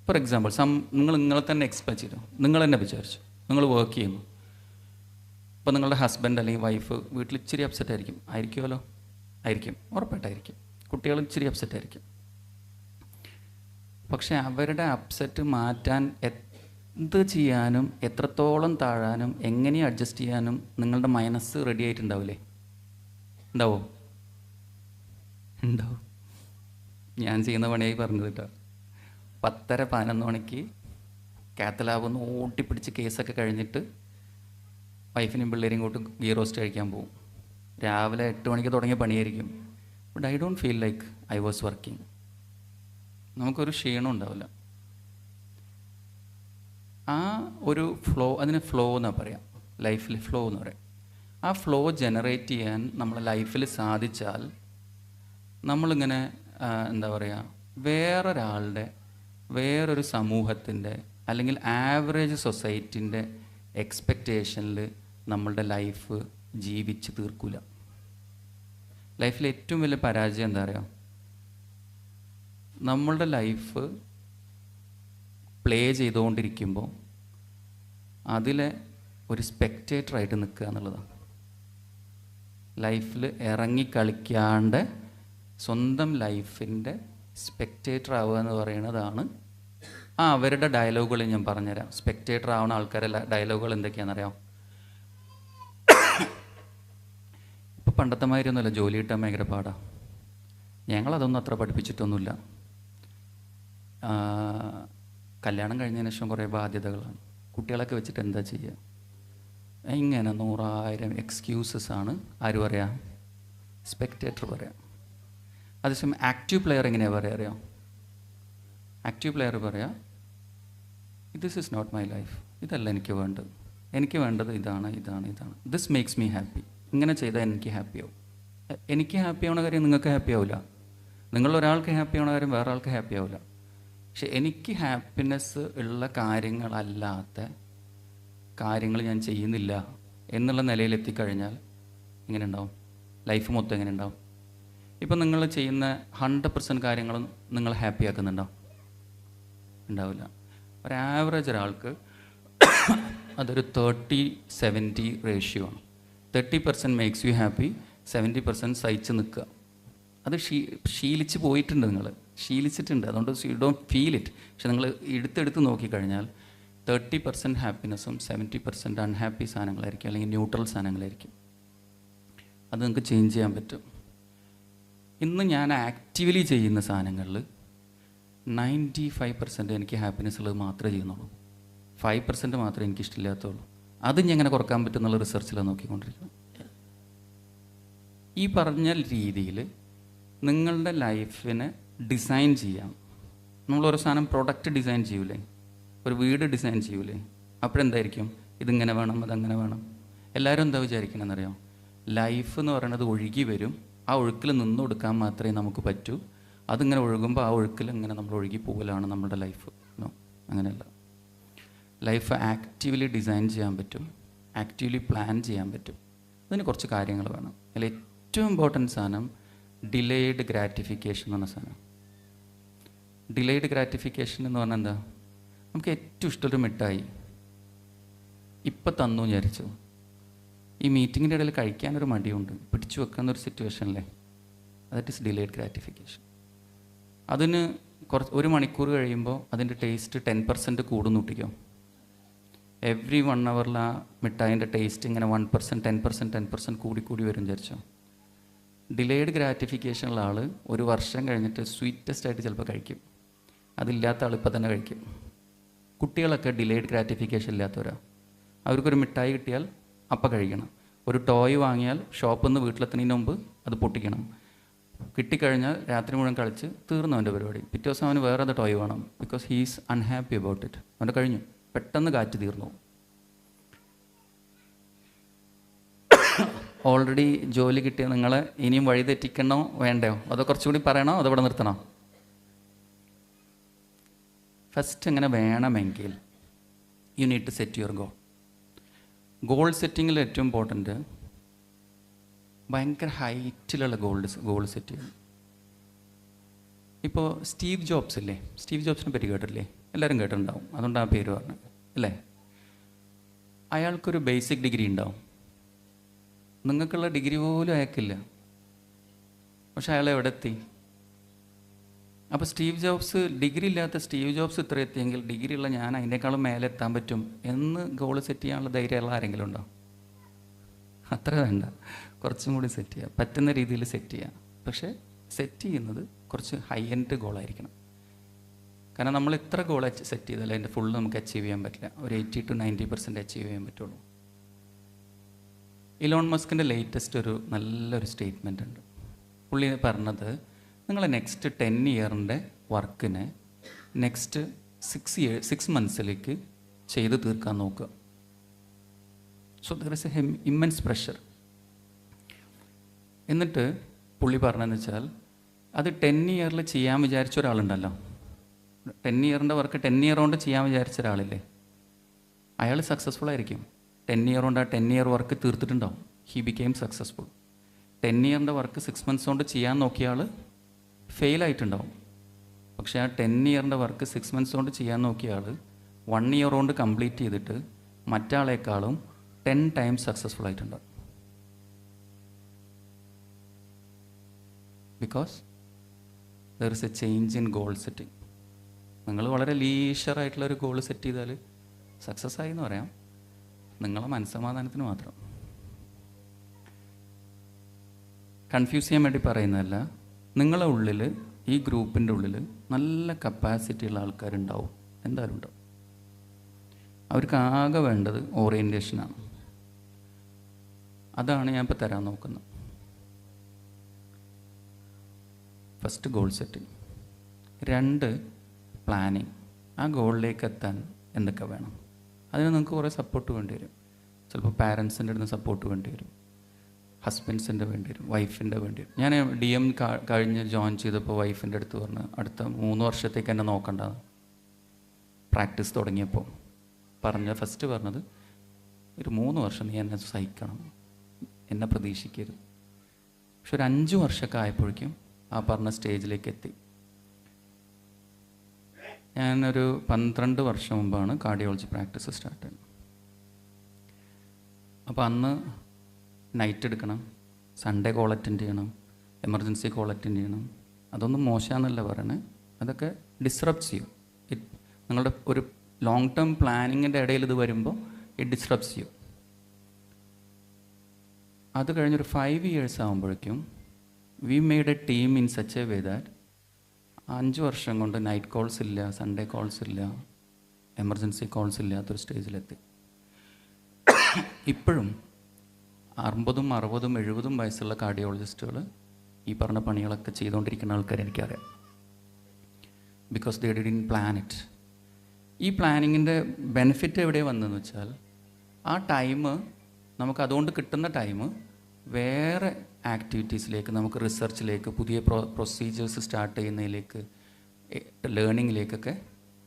ഫോർ എക്സാമ്പിൾ, നിങ്ങളെ തന്നെ എക്സ്പെക്റ്റ് ചെയ്തു, നിങ്ങൾ തന്നെ വിചാരിച്ചു നിങ്ങൾ വർക്ക് ചെയ്യുന്നു. അപ്പോൾ നിങ്ങളുടെ ഹസ്ബൻഡ് അല്ലെങ്കിൽ വൈഫ് വീട്ടിൽ ഇച്ചിരി അപ്സെറ്റ് ആയിരിക്കുമല്ലോ, ആയിരിക്കും, ഉറപ്പായിട്ടായിരിക്കും. കുട്ടികൾ ഇച്ചിരി അപ്സെറ്റ് ആയിരിക്കും. പക്ഷേ അവരുടെ അപ്സെറ്റ് മാറ്റാൻ എന്ത് ചെയ്യാനും, എത്രത്തോളം താഴാനും, എങ്ങനെ അഡ്ജസ്റ്റ് ചെയ്യാനും നിങ്ങളുടെ മനസ്സ് റെഡി ആയിട്ടുണ്ടാവില്ലേ? ഉണ്ടാവോ? ഉണ്ടാവും. ഞാൻ ചെയ്യുന്ന പണിയായി പറഞ്ഞത് കേട്ടോ. 10:30-11 മണിക്ക് കാത്തലാബൊന്ന് ഓട്ടിപ്പിടിച്ച് കേസൊക്കെ കഴിഞ്ഞിട്ട് വൈഫിനും പിള്ളേരെയും കൂട്ട് ഗീ റോസ്റ്റ് കഴിക്കാൻ പോകും. രാവിലെ 8 മണിക്ക് തുടങ്ങിയ പണിയായിരിക്കും. But I don't feel like I was working. നമുക്കൊരു ക്ഷീണം ഉണ്ടാവില്ല. ആ ഒരു ഫ്ലോ, അതിന് ഫ്ലോ എന്നാണ് പറയാം, ലൈഫിൽ ഫ്ലോ എന്ന് പറയാം. ആ ഫ്ലോ ജനറേറ്റ് ചെയ്യാൻ നമ്മളെ ലൈഫിൽ സാധിച്ചാൽ നമ്മളിങ്ങനെ എന്താ പറയുക, വേറൊരാളുടെ, വേറൊരു സമൂഹത്തിൻ്റെ അല്ലെങ്കിൽ ആവറേജ് സൊസൈറ്റിൻ്റെ എക്സ്പെക്റ്റേഷനിൽ നമ്മളുടെ ലൈഫ് ജീവിച്ച് തീർക്കില്ല. ലൈഫിൽ ഏറ്റവും വലിയ പരാജയം എന്താ പറയുക, നമ്മളുടെ ലൈഫ് പ്ലേ ചെയ്തുകൊണ്ടിരിക്കുമ്പോൾ അതിലെ ഒരു സ്പെക്റ്റേറ്ററായിട്ട് നിൽക്കുക എന്നുള്ളതാണ്. ലൈഫിൽ ഇറങ്ങി കളിക്കാണ്ട് സ്വന്തം ലൈഫിൻ്റെ സ്പെക്റ്റേറ്റർ ആവുക എന്ന് പറയുന്നതാണ്. അവരുടെ ഡയലോഗുകൾ ഞാൻ പറഞ്ഞുതരാം. സ്പെക്റ്റേറ്റർ ആവുന്ന ആൾക്കാരുടെ ഡയലോഗുകൾ എന്തൊക്കെയാണെന്നറിയാം? ഇപ്പോൾ പണ്ടത്തെ മാതിരിയൊന്നുമല്ല ജോലി കിട്ടാൻ ഭയങ്കര പാടാണ്. ഞങ്ങളതൊന്നും അത്ര പഠിപ്പിച്ചിട്ടൊന്നുമില്ല. കല്യാണം കഴിഞ്ഞതിന് ശേഷം കുറേ ബാധ്യതകളാണ്. കുട്ടികളൊക്കെ വെച്ചിട്ട് എന്താ ചെയ്യുക? ഇങ്ങനെ 100,000 എക്സ്ക്യൂസസ് ആണ് ആര് പറയാ? സ്പെക്ടേറ്റർ പറയാം. അതേസമയം ആക്റ്റീവ് പ്ലെയർ എങ്ങനെയാണ് പറയുക അറിയാം? ആക്റ്റീവ് പ്ലെയർ പറയാം, this is not my life, ഇതല്ല എനിക്ക് വേണ്ടത്, എനിക്ക് വേണ്ടത് ഇതാണ് ഇതാണ് ഇതാണ്, ദിസ് മേക്സ് മീ ഹാപ്പി, ഇങ്ങനെ ചെയ്താൽ എനിക്ക് ഹാപ്പി ആവും. എനിക്ക് ഹാപ്പി ആവുന്ന കാര്യം നിങ്ങൾക്ക് ഹാപ്പി ആവില്ല, നിങ്ങളൊരാൾക്ക് ഹാപ്പി ആവുന്ന കാര്യം വേറെ ആൾക്ക് ഹാപ്പി ആവില്ല. പക്ഷെ എനിക്ക് ഹാപ്പിനെസ് ഉള്ള കാര്യങ്ങളല്ലാത്ത കാര്യങ്ങൾ ഞാൻ ചെയ്യുന്നില്ല എന്നുള്ള നിലയിലെത്തിക്കഴിഞ്ഞാൽ എങ്ങനെ ഉണ്ടാവും? ലൈഫ് മൊത്തം എങ്ങനെ ഉണ്ടാവും? ഇപ്പം നിങ്ങൾ ചെയ്യുന്ന 100% കാര്യങ്ങളും നിങ്ങൾ ഹാപ്പി ആക്കുന്നുണ്ടോ? ഉണ്ടാവില്ല. ഒരു ആവറേജ് ഒരാൾക്ക് അതൊരു 30-70 റേഷ്യോ ആണ്. 30% മേക്സ് യു ഹാപ്പി, 70% സഹിച്ച് നിൽക്കുക. അത് ശീലിച്ച് പോയിട്ടുണ്ട്, നിങ്ങൾ ശീലിച്ചിട്ടുണ്ട്, അതുകൊണ്ട് യു ഡോണ്ട് ഫീൽ ഇറ്റ്. പക്ഷെ നിങ്ങൾ എടുത്തെടുത്ത് നോക്കിക്കഴിഞ്ഞാൽ 30% ഹാപ്പിനെസ്സും 70% അൺഹാപ്പി സാധനങ്ങളായിരിക്കും, അല്ലെങ്കിൽ ന്യൂട്രൽ സാധനങ്ങളായിരിക്കും. അത് നിങ്ങൾക്ക് ചേഞ്ച് ചെയ്യാൻ പറ്റും. ഇന്ന് ഞാൻ ആക്റ്റീവ്ലി ചെയ്യുന്ന സാധനങ്ങളിൽ 95% എനിക്ക് ഹാപ്പിനെസ് ഉള്ളത് മാത്രമേ ചെയ്യുന്നുള്ളൂ. 5% മാത്രമേ എനിക്ക് ഇഷ്ടമില്ലാത്തുള്ളൂ. അത് ഞാൻ എങ്ങനെ കുറക്കാൻ പറ്റും എന്നുള്ള റിസർച്ചിലാണ് നോക്കിക്കൊണ്ടിരിക്കുന്നത്. ഈ പറഞ്ഞ രീതിയിൽ നിങ്ങളുടെ ലൈഫിനെ ഡിസൈൻ ചെയ്യാം. നമ്മളൊരു സാധനം പ്രൊഡക്റ്റ് ഡിസൈൻ ചെയ്യൂലേ, ഒരു വീട് ഡിസൈൻ ചെയ്യൂലേ, അപ്പോഴെന്തായിരിക്കും? ഇതിങ്ങനെ വേണം, അതങ്ങനെ വേണം. എല്ലാവരും എന്താ വിചാരിക്കണമെന്നറിയാം? ലൈഫ് എന്ന് പറയുന്നത് ഒഴുകി വരും, ആ ഒഴുക്കിൽ നിന്ന് കൊടുക്കാൻ മാത്രമേ നമുക്ക് പറ്റൂ. അതിങ്ങനെ ഒഴുകുമ്പോൾ ആ ഒഴുക്കിൽ ഇങ്ങനെ നമ്മൾ ഒഴുകി പോകലാണ് നമ്മുടെ ലൈഫ്. നോ, അങ്ങനെയല്ല. ലൈഫ് ആക്റ്റീവ്ലി ഡിസൈൻ ചെയ്യാൻ പറ്റും, ആക്റ്റീവ്ലി പ്ലാൻ ചെയ്യാൻ പറ്റും. അതിന് കുറച്ച് കാര്യങ്ങൾ വേണം. അതിൽ ഏറ്റവും ഇമ്പോർട്ടൻറ്റ് സാധനം ഡിലേഡ് ഗ്രാറ്റിഫിക്കേഷൻ എന്ന് പറഞ്ഞ സാധനം. ഡിലേഡ് ഗ്രാറ്റിഫിക്കേഷൻ എന്ന് പറഞ്ഞാൽ എന്താ? നമുക്ക് ഏറ്റവും ഇഷ്ടമൊരു മിഠായി ഇപ്പം തന്നു വിചാരിച്ചു, ഈ മീറ്റിങ്ങിൻ്റെ ഇടയിൽ കഴിക്കാനൊരു മടിയുണ്ട്, പിടിച്ചു വെക്കാന്നൊരു സിറ്റുവേഷനിലെ, ദാറ്റ് ഈസ് ഡിലേഡ് ഗ്രാറ്റിഫിക്കേഷൻ. അതിന് ഒരു മണിക്കൂർ കഴിയുമ്പോൾ അതിൻ്റെ ടേസ്റ്റ് 10% കൂടുന്നു കൂട്ടിക്കോ. എവ്രി 1 hour ആ മിഠായിൻ്റെ ടേസ്റ്റ് ഇങ്ങനെ 1%, 10% കൂടി വരും വിചാരിച്ചോ. ഡിലേഡ് ഗ്രാറ്റിഫിക്കേഷനുള്ള ആൾ ഒരു വർഷം കഴിഞ്ഞിട്ട് സ്വീറ്റസ്റ്റ് ആയിട്ട് ചിലപ്പോൾ കഴിക്കും. അതില്ലാത്ത ആൾ ഇപ്പം തന്നെ കഴിക്കും. കുട്ടികളൊക്കെ ഡിലേഡ് ഗ്രാറ്റിഫിക്കേഷൻ ഇല്ലാത്തവരാണ്. അവർക്കൊരു മിഠായി കിട്ടിയാൽ അപ്പം കഴിക്കണം. ഒരു ടോയ് വാങ്ങിയാൽ ഷോപ്പിൽ നിന്ന് വീട്ടിലെത്തുന്നതിന് മുമ്പ് അത് പൊട്ടിക്കണം. കിട്ടിക്കഴിഞ്ഞാൽ രാത്രി മുഴുവൻ കളിച്ച് തീർന്നു അവൻ്റെ പരിപാടി. പിറ്റേ ദിവസം അവന് വേറെ അത് ടോയ് വേണം. Because he's unhappy about it. അവൻ്റെ കഴിഞ്ഞു, പെട്ടെന്ന് കാറ്റ് തീർന്നു. ഓൾറെഡി ജോലി കിട്ടിയ നിങ്ങളെ ഇനിയും വഴി തെറ്റിക്കണോ വേണ്ടയോ? അതോ കുറച്ചുകൂടി പറയണോ? അതോ ഇവിടെ നിർത്തണോ? ഫസ്റ്റ് എങ്ങനെ വേണമെങ്കിൽ you need to set your goal. Goal സെറ്റിങ്ങിൽ ഏറ്റവും ഇമ്പോർട്ടൻറ്റ് ഭയങ്കര ഹൈറ്റിലുള്ള ഗോൾ സെറ്റ് ചെയ്യണം. ഇപ്പോൾ സ്റ്റീവ് ജോബ്സ് ഇല്ലേ, സ്റ്റീവ് ജോബ്സിനെ പറ്റി കേട്ടില്ലേ? എല്ലാവരും കേട്ടിട്ടുണ്ടാവും, അതുകൊണ്ട് ആ പേര് പറഞ്ഞത് അല്ലേ? അയാൾക്കൊരു ബേസിക് ഡിഗ്രി ഉണ്ടാവും, നിങ്ങൾക്കുള്ള ഡിഗ്രി പോലും അയാൾക്കില്ല. പക്ഷെ അയാൾ എവിടെ എത്തി? അപ്പോൾ സ്റ്റീവ് ജോബ്സ്, ഡിഗ്രി ഇല്ലാത്ത സ്റ്റീവ് ജോബ്സ് ഇത്ര എത്തിയെങ്കിൽ ഡിഗ്രി ഉള്ള ഞാൻ അതിനേക്കാളും മേലെ എത്താൻ പറ്റും എന്ന് ഗോൾ സെറ്റ് ചെയ്യാനുള്ള ധൈര്യമുള്ള ആരെങ്കിലും ഉണ്ടോ? അത്ര വേണ്ട, കുറച്ചും കൂടി സെറ്റ് ചെയ്യുക, പറ്റുന്ന രീതിയിൽ സെറ്റ് ചെയ്യുക. പക്ഷേ സെറ്റ് ചെയ്യുന്നത് കുറച്ച് ഹൈ എൻഡ് ഗോളായിരിക്കണം. കാരണം നമ്മൾ ഇത്ര ഗോൾ സെറ്റ് ചെയ്താൽ അതിൻ്റെ ഫുൾ നമുക്ക് അച്ചീവ് ചെയ്യാൻ പറ്റില്ല. ഒരു 80-90% അച്ചീവ് ചെയ്യാൻ പറ്റുള്ളൂ. ഇലോൺ മസ്കിൻ്റെ ലേറ്റസ്റ്റ് ഒരു നല്ലൊരു സ്റ്റേറ്റ്മെൻ്റ് ഉണ്ട്. പുള്ളി പറഞ്ഞത്, നിങ്ങൾ നെക്സ്റ്റ് 10 ഇയറിൻ്റെ വർക്കിനെ നെക്സ്റ്റ് 6 monthsലേക്ക് ചെയ്ത് തീർക്കാൻ നോക്കുക. So there is A immense pressure. എന്നിട്ട് പുള്ളി പറഞ്ഞതെന്ന് വെച്ചാൽ, അത് 10 ഇയറിൽ ചെയ്യാൻ വിചാരിച്ച ഒരാളുണ്ടല്ലോ, 10 ഇയറിൻ്റെ വർക്ക് 10 ഇയർ കൊണ്ട് ചെയ്യാൻ വിചാരിച്ച ഒരാളില്ലേ, അയാൾ സക്സസ്ഫുൾ ആയിരിക്കും. 10 ഇയർ കൊണ്ട് ആ 10 ഇയർ വർക്ക് തീർത്തിട്ടുണ്ടാവും. He became successful. 10 ഇയറിൻ്റെ വർക്ക് 6 months കൊണ്ട് ചെയ്യാൻ നോക്കിയ ആൾ ഫെയിലായിട്ടുണ്ടാവും. പക്ഷേ ആ 10 ഇയറിൻ്റെ വർക്ക് 6 months കൊണ്ട് ചെയ്യാൻ നോക്കിയ ആൾ 1 year കൊണ്ട് കംപ്ലീറ്റ് ചെയ്തിട്ട് മറ്റാളേക്കാളും 10 times സക്സസ്ഫുൾ ആയിട്ടുണ്ടാവും. Because there is A change in goal setting. നിങ്ങൾ വളരെ ലീഷറായിട്ടുള്ളൊരു ഗോൾ സെറ്റ് ചെയ്താൽ സക്സസ് ആയി എന്ന് പറയാം, നിങ്ങളെ മനസ്സമാധാനത്തിന് മാത്രം. കൺഫ്യൂസ് ചെയ്യാൻ വേണ്ടി പറയുന്നതല്ല. നിങ്ങളെ ഉള്ളിൽ ഈ ഗ്രൂപ്പിൻ്റെ ഉള്ളിൽ നല്ല കപ്പാസിറ്റി ഉള്ള ആൾക്കാരുണ്ടാവും, എന്തായാലും ഉണ്ടാവും. അവർക്ക് ആകെ വേണ്ടത് ഓറിയൻറ്റേഷനാണ്. അതാണ് ഞാൻ ഇപ്പോൾ തരാൻ നോക്കുന്നത്. First goal setting, 2 planning. ആ ഗോളിലേക്ക് എത്താൻ എന്തൊക്കെ വേണം? അതിന് നിങ്ങൾക്ക് കുറേ സപ്പോർട്ട് വേണ്ടി വരും. ചിലപ്പോൾ പാരൻസിൻ്റെ അടുത്ത് സപ്പോർട്ട് വേണ്ടി വരും, ഹസ്ബൻഡ്സിൻ്റെ വേണ്ടി വരും, വൈഫിൻ്റെ വേണ്ടി വരും. ഞാൻ DM കഴിഞ്ഞ് ജോയിൻ ചെയ്തപ്പോൾ വൈഫിൻ്റെ അടുത്ത് പറഞ്ഞ് അടുത്ത 3 വർഷത്തേക്ക് എന്നെ നോക്കണ്ട. പ്രാക്ടീസ് തുടങ്ങിയപ്പോൾ ഫസ്റ്റ് പറഞ്ഞത്, ഒരു 3 വർഷം നീ എന്നെ സഹിക്കണം, എന്നെ പ്രതീക്ഷിക്കരുത്. പക്ഷെ ഒരു 5 വർഷമൊക്കെ ആയപ്പോഴേക്കും ആ പറഞ്ഞ സ്റ്റേജിലേക്ക് എത്തി. ഞാനൊരു 12 വർഷം മുമ്പാണ് കാർഡിയോളജി പ്രാക്ടീസ് സ്റ്റാർട്ട് ചെയ്യുന്നത്. അപ്പോൾ അന്ന് നൈറ്റ് എടുക്കണം, സൺഡേ കോൾ അറ്റൻഡ് ചെയ്യണം, എമർജൻസി കോൾ അറ്റൻഡ് ചെയ്യണം. അതൊന്നും മോശമാണെന്നല്ല പറയണേ, അതൊക്കെ ഡിസ്റപ്റ്റ് ചെയ്യും. നിങ്ങളുടെ ഒരു ലോങ് ടേം പ്ലാനിങ്ങിൻ്റെ ഇടയിൽ ഇത് വരുമ്പോൾ ഇറ്റ് ഡിസ്റപ്റ്റ്സ് ചെയ്യും. അത് കഴിഞ്ഞൊരു 5 years ആകുമ്പോഴേക്കും V made A team in such a way that 5 വർഷം കൊണ്ട് നൈറ്റ് കോൾസ് ഇല്ല, സൺഡേ കോൾസ് ഇല്ല, എമർജൻസി കോൾസ് ഇല്ലാത്തൊരു സ്റ്റേജിലെത്തി. ഇപ്പോഴും 50, 60, 70 വയസ്സുള്ള കാർഡിയോളജിസ്റ്റുകൾ ഈ പറഞ്ഞ പണികളൊക്കെ ചെയ്തുകൊണ്ടിരിക്കുന്ന ആൾക്കാർ എനിക്കറിയാം. Because they didn't plan it. ഈ പ്ലാനിങ്ങിൻ്റെ ബെനിഫിറ്റ് എവിടെ വന്നതെന്ന് വെച്ചാൽ, ആ ടൈം നമുക്ക് അതുകൊണ്ട് കിട്ടുന്ന ടൈം വേറെ ആക്ടിവിറ്റീസിലേക്ക്, നമുക്ക് റിസർച്ചിലേക്ക്, പുതിയ പ്രൊസീജിയേഴ്സ് സ്റ്റാർട്ട് ചെയ്യുന്നതിലേക്ക്, ലേണിങ്ങിലേക്കൊക്കെ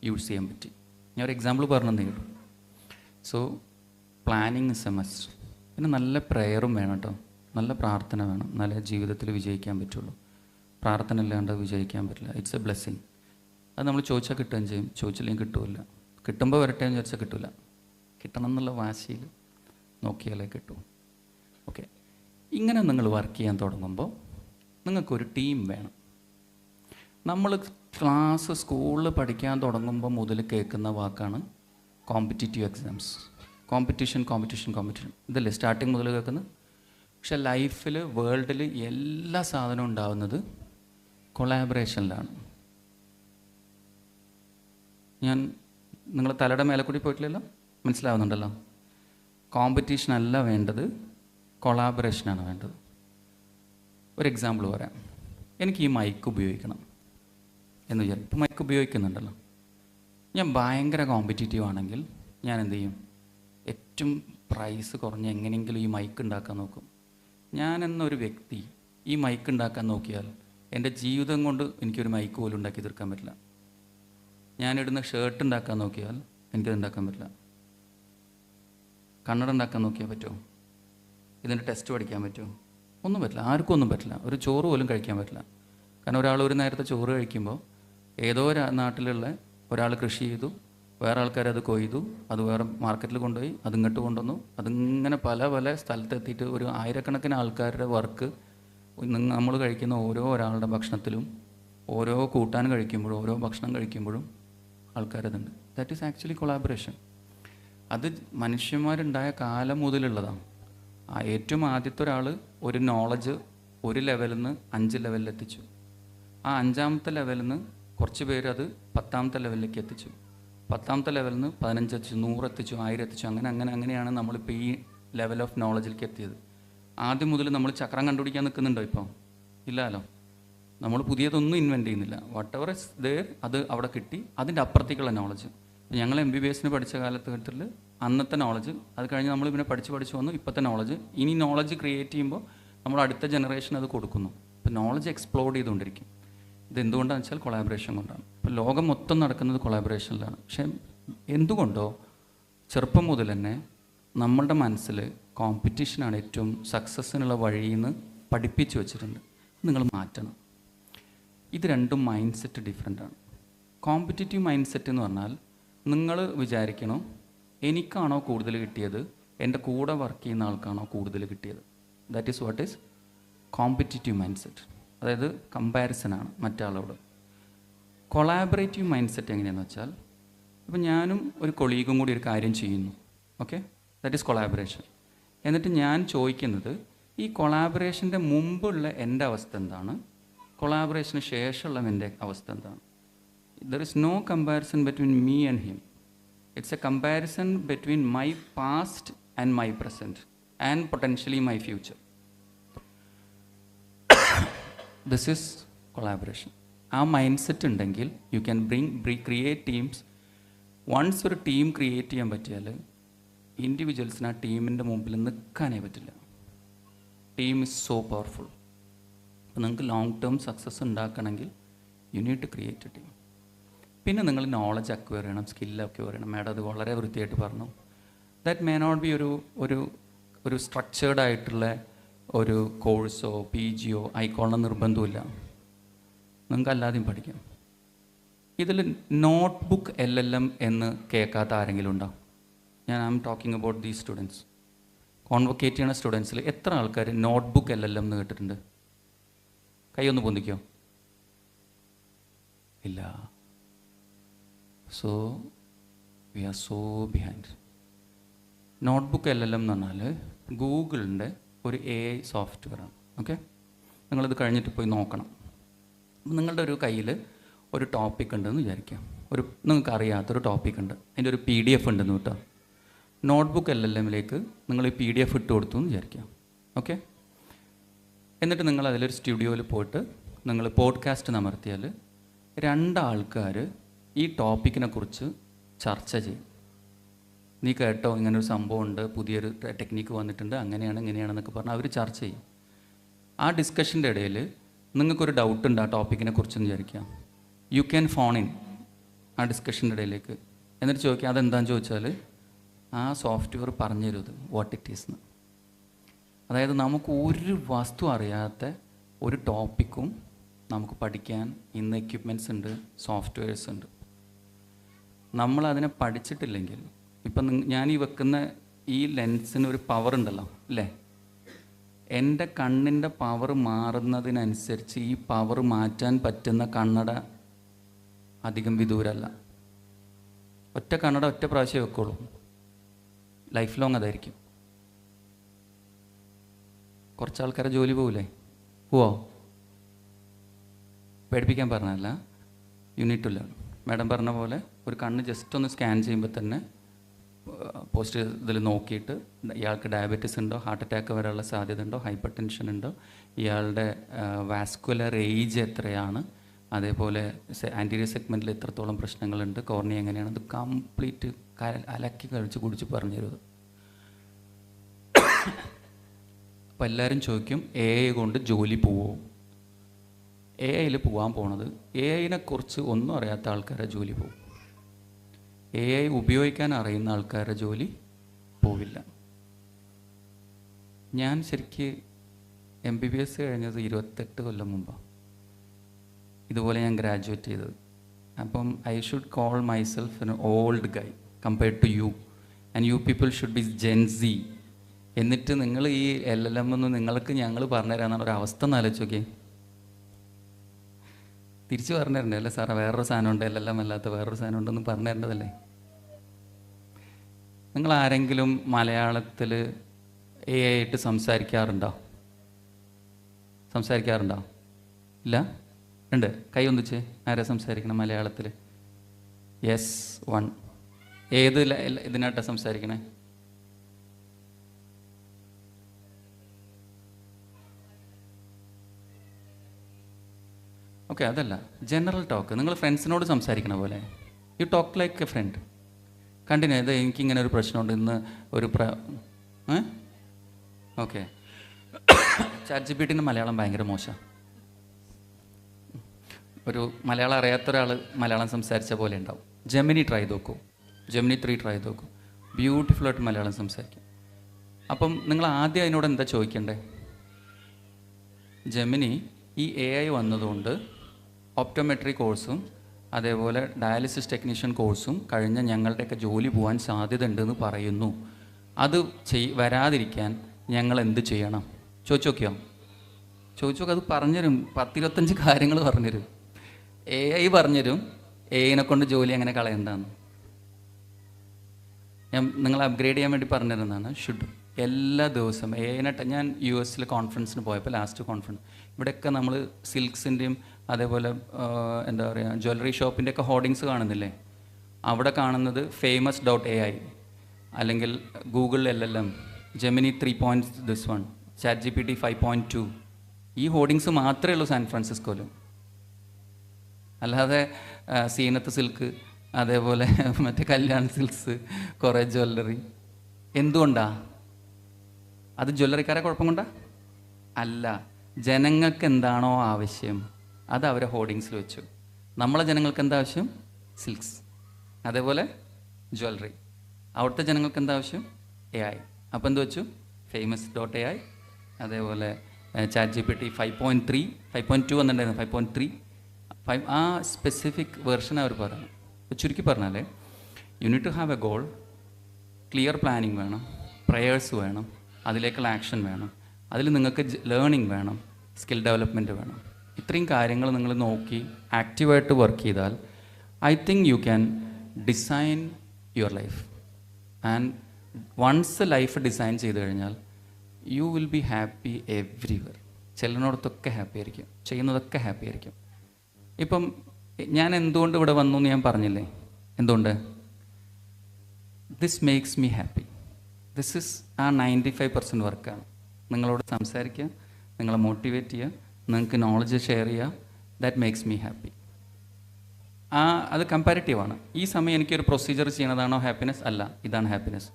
യൂസ് ചെയ്യാൻ പറ്റി. ഞാൻ ഒരു എക്സാമ്പിൾ പറഞ്ഞതേ ഉള്ളൂ. So planning is A must. പിന്നെ നല്ല പ്രെയറും വേണം കേട്ടോ, നല്ല പ്രാർത്ഥന വേണം, നല്ല ജീവിതത്തിൽ വിജയിക്കാൻ പറ്റുള്ളൂ. പ്രാർത്ഥന ഇല്ലാണ്ട് വിജയിക്കാൻ പറ്റില്ല. It's A blessing. അത് നമ്മൾ ചോദിച്ചാൽ കിട്ടുകയും ചെയ്യും, ചോദിച്ചില്ലെങ്കിൽ കിട്ടുമില്ല. കിട്ടുമ്പോൾ വരട്ടെ എന്ന് ചോദിച്ചാൽ കിട്ടില്ല. കിട്ടണം എന്നുള്ള വാശിയിൽ നോക്കിയാലേ കിട്ടൂ. ഓക്കെ, ഇങ്ങനെ നിങ്ങൾ വർക്ക് ചെയ്യാൻ തുടങ്ങുമ്പോൾ നിങ്ങൾക്കൊരു ടീം വേണം. നമ്മൾ സ്കൂളിൽ പഠിക്കാൻ തുടങ്ങുമ്പോൾ മുതൽ കേൾക്കുന്ന വാക്കാണ് കോമ്പറ്റീറ്റീവ് എക്സാംസ്. കോമ്പറ്റീഷൻ ഇതല്ലേ സ്റ്റാർട്ടിങ് മുതൽ കേൾക്കുന്നത്. പക്ഷെ ലൈഫിൽ, വേൾഡിൽ എല്ലാ സാധനവും ഉണ്ടാകുന്നത് കൊളാബറേഷനിലാണ്. ഞാൻ നിങ്ങൾ തലയുടെ മേലെ കൂടി പോയിട്ടില്ലല്ലോ, മനസ്സിലാവുന്നുണ്ടല്ലോ. കോമ്പറ്റീഷനല്ല വേണ്ടത്, കൊളാബറേഷനാണ് വേണ്ടത്. ഒരു എക്സാമ്പിൾ പറയാം. എനിക്ക് ഈ മൈക്ക് ഉപയോഗിക്കണം എന്ന് വിചാരിക്കും. ഇപ്പോൾ മൈക്ക് ഉപയോഗിക്കുന്നുണ്ടല്ലോ. ഞാൻ ഭയങ്കര കോമ്പറ്റീറ്റീവ് ആണെങ്കിൽ ഞാൻ എന്ത് ചെയ്യും? ഏറ്റവും പ്രൈസ് കുറഞ്ഞ് എങ്ങനെയെങ്കിലും ഈ മൈക്ക് ഉണ്ടാക്കാൻ നോക്കും. ഞാനെന്നൊരു വ്യക്തി ഈ മൈക്ക് ഉണ്ടാക്കാൻ നോക്കിയാൽ എൻ്റെ ജീവിതം കൊണ്ട് എനിക്കൊരു മൈക്ക് പോലും ഉണ്ടാക്കി തീർക്കാൻ പറ്റില്ല. ഞാനിടുന്ന ഷർട്ട് ഉണ്ടാക്കാൻ നോക്കിയാൽ എനിക്കത് ഉണ്ടാക്കാൻ പറ്റില്ല. കണ്ണട ഉണ്ടാക്കാൻ നോക്കിയാൽ പറ്റുമോ? ഇതിൻ്റെ ടെസ്റ്റ് പഠിക്കാൻ പറ്റുമോ? ഒന്നും പറ്റില്ല. ആർക്കും ഒന്നും പറ്റില്ല. ഒരു ചോറ് പോലും കഴിക്കാൻ പറ്റില്ല. കാരണം ഒരാൾ ഒരു നേരത്തെ ചോറ് കഴിക്കുമ്പോൾ ഏതോ നാട്ടിലുള്ള ഒരാൾ കൃഷി ചെയ്തു, വേറെ ആൾക്കാരത് കൊയ്തു, അത് വേറെ മാർക്കറ്റിൽ കൊണ്ടുപോയി, അതിങ്ങോട്ട് കൊണ്ടുവന്നു, അതിങ്ങനെ പല പല സ്ഥലത്തെത്തിയിട്ട് ഒരു ആയിരക്കണക്കിന് ആൾക്കാരുടെ വർക്ക് നമ്മൾ കഴിക്കുന്ന ഒരാളുടെ ഭക്ഷണത്തിലും, ഓരോ കൂട്ടാൻ കഴിക്കുമ്പോഴും, ഓരോ ഭക്ഷണം കഴിക്കുമ്പോഴും ആൾക്കാരതുണ്ട്. That is actually collaboration. അത് മനുഷ്യന്മാരുണ്ടായ കാലം മുതലുള്ളതാണ്. ഏറ്റവും ആദ്യത്തെ ഒരാൾ ഒരു നോളജ് ഒരു ലെവലിൽ നിന്ന് 5 ലെവലിൽ എത്തിച്ചു. ആ 5ാമത്തെ ലെവലിൽ നിന്ന് കുറച്ച് പേര് അത് 10ാമത്തെ ലെവലിലേക്ക് എത്തിച്ചു. 10ാമത്തെ ലെവലിൽ നിന്ന് 15 എത്തിച്ചു, 100 എത്തിച്ചു, 1000 എത്തിച്ചു. അങ്ങനെയാണ് നമ്മളിപ്പോൾ ഈ ലെവൽ ഓഫ് നോളജിലേക്ക് എത്തിയത്. ആദ്യം മുതൽ നമ്മൾ ചക്രം കണ്ടുപിടിക്കാൻ നിൽക്കുന്നുണ്ടോ? ഇപ്പോൾ ഇല്ലല്ലോ. നമ്മൾ പുതിയതൊന്നും ഇൻവെൻറ്റ് ചെയ്യുന്നില്ല. വാട്ട് എവർ ഇസ് ദേർ അത് അവിടെ കിട്ടി. അതിൻ്റെ അപ്പുറത്തേക്കുള്ള നോളജ്. ഞങ്ങൾ MBBS പഠിച്ച കാലഘട്ടത്തിൽ അന്നത്തെ നോളജ്, അത് കഴിഞ്ഞ് നമ്മൾ പിന്നെ പഠിച്ച് വന്നു. ഇപ്പോഴത്തെ നോളജ്, ഇനി നോളജ് ക്രിയേറ്റ് ചെയ്യുമ്പോൾ നമ്മൾ അടുത്ത ജനറേഷൻ അത് കൊടുക്കുന്നു. ഇപ്പോൾ നോളജ് എക്സ്പ്ലോഡ് ചെയ്തുകൊണ്ടിരിക്കും. ഇതെന്തുകൊണ്ടാണെന്ന് വെച്ചാൽ കൊളാബറേഷൻ കൊണ്ടാണ്. ഇപ്പോൾ ലോകം മൊത്തം നടക്കുന്നത് കൊളാബറേഷനിലാണ്. പക്ഷേ എന്തുകൊണ്ടോ ചെറുപ്പം മുതൽ തന്നെ നമ്മളുടെ മനസ്സിൽ കോമ്പറ്റീഷനാണ് ഏറ്റവും സക്സസ്സിനുള്ള വഴിയെന്ന് പഠിപ്പിച്ചു വെച്ചിട്ടുണ്ട്. നിങ്ങൾ മാറ്റണം. ഇത് രണ്ടും മൈൻഡ് സെറ്റ് ഡിഫറെൻ്റാണ്. കോമ്പറ്റീറ്റീവ് മൈൻഡ് സെറ്റ് എന്ന് പറഞ്ഞാൽ നിങ്ങൾ വിചാരിക്കണം, എനിക്കാണോ കൂടുതൽ കിട്ടിയത്, എൻ്റെ കൂടെ വർക്ക് ചെയ്യുന്ന ആൾക്കാണോ കൂടുതൽ കിട്ടിയത്. That is what is competitive mind set. അതായത് കമ്പാരിസനാണ് മറ്റാളോട്. കൊളാബറേറ്റീവ് മൈൻഡ് സെറ്റ് എങ്ങനെയാണെന്ന് വെച്ചാൽ, ഇപ്പോൾ ഞാനും ഒരു കൊളീഗും കൂടി ഒരു കാര്യം ചെയ്യുന്നു. Okay, that is collaboration. എന്നിട്ട് ഞാൻ ചോദിക്കുന്നത്, ഈ കൊളാബറേഷൻ്റെ മുമ്പുള്ള എൻ്റെ അവസ്ഥ എന്താണ്, കൊളാബറേഷന് ശേഷമുള്ളവൻ്റെ അവസ്ഥ എന്താണ്? There is no comparison between me and him. It's a comparison between my past and my present and potentially my future. This is collaboration. ആ മൈൻഡ് സെറ്റ് ഉണ്ടെങ്കിൽ you can create teams. Once ഒരു team create ചെയ്യാൻ പറ്റിയാൽ ഇൻഡിവിജ്വൽസിന് ആ ടീമിൻ്റെ മുമ്പിൽ നിൽക്കാനേ പറ്റില്ല. Team is so powerful. അപ്പോൾ നിങ്ങൾക്ക് ലോങ് ടേം സക്സസ് ഉണ്ടാക്കണമെങ്കിൽ you need to create a team. പിന്നെ നിങ്ങൾ നോളജ് അക്വയർ ചെയ്യണം, സ്കില്ല് അക്വയർ ചെയ്യണം. മാഡം അത് വളരെ വൃത്തിയായിട്ട് പറഞ്ഞു. ദാറ്റ് മേ നോട്ട് ബി ഒരു സ്ട്രക്ചേർഡ് ആയിട്ടുള്ള ഒരു കോഴ്സോ PG ആയിക്കോളണം നിർബന്ധമില്ല. നിങ്ങൾക്ക് അല്ലാതെയും പഠിക്കാം. ഇതിൽ നോട്ട്ബുക്ക് LLM എന്ന് കേൾക്കാത്ത ആരെങ്കിലും ഉണ്ടോ? ഞാൻ I'm talking about these students. Convocate ചെയ്യുന്ന സ്റ്റുഡൻസിൽ എത്ര ആൾക്കാർ നോട്ട്ബുക്ക് LLM എന്ന് കേട്ടിട്ടുണ്ട്? കൈ ഒന്ന് പൊന്തിക്കോ? ഇല്ല. So we are so behind. Notebook LLM എന്ന് പറഞ്ഞാൽ ഗൂഗിളിൻ്റെ ഒരു AI സോഫ്റ്റ്വെയറാണ്. ഓക്കെ, നിങ്ങളിത് കഴിഞ്ഞിട്ട് പോയി നോക്കണം. നിങ്ങളുടെ ഒരു കയ്യിൽ ഒരു ടോപ്പിക് ഉണ്ടെന്ന് വിചാരിക്കാം. നിങ്ങൾക്ക് അറിയാത്തൊരു ടോപ്പിക് ഉണ്ട്, അതിൻ്റെ ഒരു PDF ഉണ്ടെന്ന് കേട്ടോ. നോട്ട്ബുക്ക് LLMലേക്ക് നിങ്ങൾ ഈ PDF ഇട്ട് കൊടുത്തു എന്ന് വിചാരിക്കാം. ഓക്കെ, എന്നിട്ട് നിങ്ങൾ അതിലൊരു സ്റ്റുഡിയോയിൽ പോയിട്ട് നിങ്ങൾ പോഡ്കാസ്റ്റ് അമർത്തിയാൽ 2 ആൾക്കാർ ഈ ടോപ്പിക്കിനെ കുറിച്ച് ചർച്ച ചെയ്യും. നീ കേട്ടോ, ഇങ്ങനൊരു സംഭവം ഉണ്ട്, പുതിയൊരു ടെക്നിക്ക് വന്നിട്ടുണ്ട്, അങ്ങനെയാണ് ഇങ്ങനെയാണെന്നൊക്കെ പറഞ്ഞാൽ അവർ ചർച്ച ചെയ്യും. ആ ഡിസ്കഷൻ്റെ ഇടയിൽ നിങ്ങൾക്കൊരു ഡൗട്ട് ഉണ്ട് ആ ടോപ്പിക്കിനെ കുറിച്ചെന്ന് വിചാരിക്കാം. യു ക്യാൻ ഫോൺ ഇൻ ആ ഡിസ്കഷൻ്റെ ഇടയിലേക്ക്. എന്നിട്ട് ചോദിക്കാം അതെന്താണെന്ന് ചോദിച്ചാൽ ആ സോഫ്റ്റ്വെയർ പറഞ്ഞു തരും ഇത് വാട്ട് ഇറ്റ് ഈസ് എന്ന്. അതായത് നമുക്ക് ഒരു വസ്തു അറിയാത്ത ഒരു ടോപ്പിക്കും നമുക്ക് പഠിക്കാൻ ഇന്ന് എക്യുപ്മെൻറ്റ്സ് ഉണ്ട്, സോഫ്റ്റ്വെയർസ് ഉണ്ട്. നമ്മളതിനെ പഠിച്ചിട്ടില്ലെങ്കിൽ, ഇപ്പം ഞാൻ ഈ വെക്കുന്ന ഈ ലെൻസിന് ഒരു പവർ ഉണ്ടല്ലോ അല്ലേ? എൻ്റെ കണ്ണിൻ്റെ പവർ മാറുന്നതിനനുസരിച്ച് ഈ പവർ മാറ്റാൻ പറ്റുന്ന കണ്ണട അധികം വിദൂരമല്ല. ഒറ്റ കണ്ണട ഒറ്റ പ്രാവശ്യം വെക്കുള്ളൂ, ലൈഫ് ലോങ് അതായിരിക്കും. കുറച്ച് ആൾക്കാരെ ജോലി പോവില്ലേ? പോവോ? പേടിപ്പിക്കാൻ പറഞ്ഞല്ല, യൂണിറ്റ് ഇല്ല. മാഡം പറഞ്ഞ പോലെ ഒരു കണ്ണ് ജസ്റ്റ് ഒന്ന് സ്കാൻ ചെയ്യുമ്പോൾ തന്നെ പോസ്റ്റ് ഇതിൽ നോക്കിയിട്ട് ഇയാൾക്ക് ഡയബറ്റീസ് ഉണ്ടോ, ഹാർട്ട് അറ്റാക്ക് വരാനുള്ള സാധ്യത ഉണ്ടോ, ഹൈപ്പർ ടെൻഷൻ ഉണ്ടോ, ഇയാളുടെ വാസ്കുലർ ഏജ് എത്രയാണ്, അതേപോലെ ആൻറ്റീരിയർ സെഗ്മെൻറ്റിൽ എത്രത്തോളം പ്രശ്നങ്ങളുണ്ട്, കോർണിയ എങ്ങനെയാണ്, അത് കംപ്ലീറ്റ് അലക്കി കഴിച്ച് കുടിച്ച് പറഞ്ഞു തരും. അപ്പോൾ എല്ലാവരും ചോദിക്കും AI കൊണ്ട് ജോലി പോവോ? AI പോകാൻ പോണത് AI കുറിച്ച് ഒന്നും അറിയാത്ത ആൾക്കാരെ ജോലി പോകും. AI ഉപയോഗിക്കാൻ അറിയുന്ന ആൾക്കാരുടെ ജോലി പോവില്ല. ഞാൻ ശരിക്ക് MBBS കഴിഞ്ഞത് 28 കൊല്ലം മുമ്പാണ്. ഇതുപോലെ ഞാൻ ഗ്രാജുവേറ്റ് ചെയ്തത്. അപ്പം I should call myself an old guy compared to you, and you people should be Gen Z. എന്നിട്ട് നിങ്ങൾ ഈ LLM ഒന്ന് നിങ്ങൾക്ക് ഞങ്ങൾ പറഞ്ഞുതരാമെന്നാണ് ഒരു അവസ്ഥ എന്ന് ആലോചിച്ച് നോക്കിയേ. തിരിച്ച് പറഞ്ഞു തരണ്ടേ അല്ലേ സാറേ? വേറൊരു സാധനമുണ്ട്, LLM അല്ലാത്ത വേറൊരു സാധനം ഉണ്ടെന്ന് പറഞ്ഞു തരേണ്ടതല്ലേ? നിങ്ങൾ ആരെങ്കിലും മലയാളത്തിൽ AI ആയിട്ട് സംസാരിക്കാറുണ്ടോ? ഇല്ല? ഉണ്ട്? കൈ ഒന്നിച്ച് ആരാ സംസാരിക്കണം മലയാളത്തിൽ? യെസ്, 1. ഏത് ഇതിനായിട്ടാണ് സംസാരിക്കണേ? ഓക്കെ, അതല്ല, ജനറൽ ടോക്ക്. നിങ്ങൾ ഫ്രണ്ട്സിനോട് സംസാരിക്കണ പോലെ you talk like a friend. Continue. ഇത് എനിക്കിങ്ങനെ ഒരു പ്രശ്നമുണ്ട് ഇന്ന് ഒരു ഓക്കെ. ChatGPT മലയാളം ഭയങ്കര മോശം. ഒരു മലയാളം അറിയാത്ത ഒരാൾ മലയാളം സംസാരിച്ച പോലെ ഉണ്ടാവും. ജെമിനി 3 ട്രൈ നോക്കൂ. ബ്യൂട്ടിഫുള്ളായിട്ട് മലയാളം സംസാരിക്കും. അപ്പം നിങ്ങൾ ആദ്യം അതിനോട് എന്താ ചോദിക്കണ്ടേ? ജെമിനി ഈ AI വന്നതുകൊണ്ട് ഓപ്റ്റോമെട്രി കോഴ്സും അതേപോലെ ഡയാലിസിസ് ടെക്നീഷ്യൻ കോഴ്സും കഴിഞ്ഞ ഞങ്ങളുടെയൊക്കെ ജോലി പോകാൻ സാധ്യത ഉണ്ടെന്ന് പറയുന്നു. അത് വരാതിരിക്കാൻ ഞങ്ങൾ എന്ത് ചെയ്യണം? ചോദിച്ചു നോക്കിയോ? അത് പറഞ്ഞുതരും. 10-25 കാര്യങ്ങൾ പറഞ്ഞുതരും. AI പറഞ്ഞുതരും AI കൊണ്ട് ജോലി അങ്ങനെ കളയണ്ടെന്ന്. ഞാൻ നിങ്ങളെ അപ്ഗ്രേഡ് ചെയ്യാൻ വേണ്ടി പറഞ്ഞിരുന്നതാണ്. എല്ലാ ദിവസവും AI ഞാൻ US കോൺഫറൻസിന് പോയപ്പോൾ, ലാസ്റ്റ് കോൺഫറൻസ് ഇവിടെയൊക്കെ നമ്മൾ സിൽക്സിൻ്റെയും അതേപോലെ എന്താ പറയുക ജ്വല്ലറി ഷോപ്പിൻ്റെയൊക്കെ ഹോർഡിങ്സ് കാണുന്നില്ലേ? അവിടെ കാണുന്നത് famous.ai അല്ലെങ്കിൽ Google LLM, Gemini 3 this one, ChatGPT 5.2. ഈ ഹോർഡിങ്സ് മാത്രമേ ഉള്ളൂ സാൻ ഫ്രാൻസിസ്കോയിൽ. അല്ലാതെ സീനത്ത് സിൽക്ക്, അതേപോലെ മറ്റേ കല്യാൺ സിൽക്സ്, കുറേ ജ്വല്ലറി. എന്തുകൊണ്ടാണ്? അത് ജ്വല്ലറിക്കാരെ കുഴപ്പം കൊണ്ടാ? അല്ല, ജനങ്ങൾക്ക് എന്താണോ ആവശ്യം അത് അവരെ ഹോർഡിങ്സിൽ വെച്ചു. നമ്മളെ ജനങ്ങൾക്ക് എന്താ ആവശ്യം? സിൽക്സ്, അതേപോലെ ജ്വല്ലറി. അവിടുത്തെ ജനങ്ങൾക്ക് എന്താ ആവശ്യം? AI. അപ്പോൾ എന്ത് വെച്ചു? famous.ai, അതേപോലെ ChatGPT 5.3, 5.2 വന്നിട്ടുണ്ടായിരുന്നു, 5.3, ആ സ്പെസിഫിക് വേർഷൻ അവർ പറഞ്ഞു. ചുരുക്കി പറഞ്ഞാൽ you need to have a goal, clear planning വേണം, പ്രയേഴ്സ് വേണം, അതിലേക്കുള്ള ആക്ഷൻ വേണം, അതിൽ നിങ്ങൾക്ക് ലേണിംഗ് വേണം, സ്കിൽ ഡെവലപ്മെൻറ്റ് വേണം. ഇത്രയും കാര്യങ്ങൾ നിങ്ങൾ നോക്കി ആക്റ്റീവായിട്ട് വർക്ക് ചെയ്താൽ I think you can design your life. And once life design ചെയ്ത് കഴിഞ്ഞാൽ you will be happy everywhere. ചെല്ലുന്നിടത്തൊക്കെ ഹാപ്പി ആയിരിക്കും, ചെയ്യുന്നതൊക്കെ ഹാപ്പി ആയിരിക്കും. ഇപ്പം ഞാൻ എന്തുകൊണ്ട് ഇവിടെ വന്നു എന്ന് ഞാൻ പറഞ്ഞില്ലേ? എന്തുകൊണ്ട്? This makes me happy. This is ആ 95% വർക്കാണ്. നിങ്ങളോട് സംസാരിക്കുക, നിങ്ങളെ മോട്ടിവേറ്റ് ചെയ്യുക, നിങ്ങൾക്ക് നോളജ് ഷെയർ ചെയ്യുക. That makes me happy. അത് കമ്പാരിറ്റീവാണ്. ഈ സമയം എനിക്കൊരു പ്രൊസീജിയർ ചെയ്യണതാണോ ഹാപ്പിനെസ്? അല്ല, ഇതാണ് ഹാപ്പിനെസ്.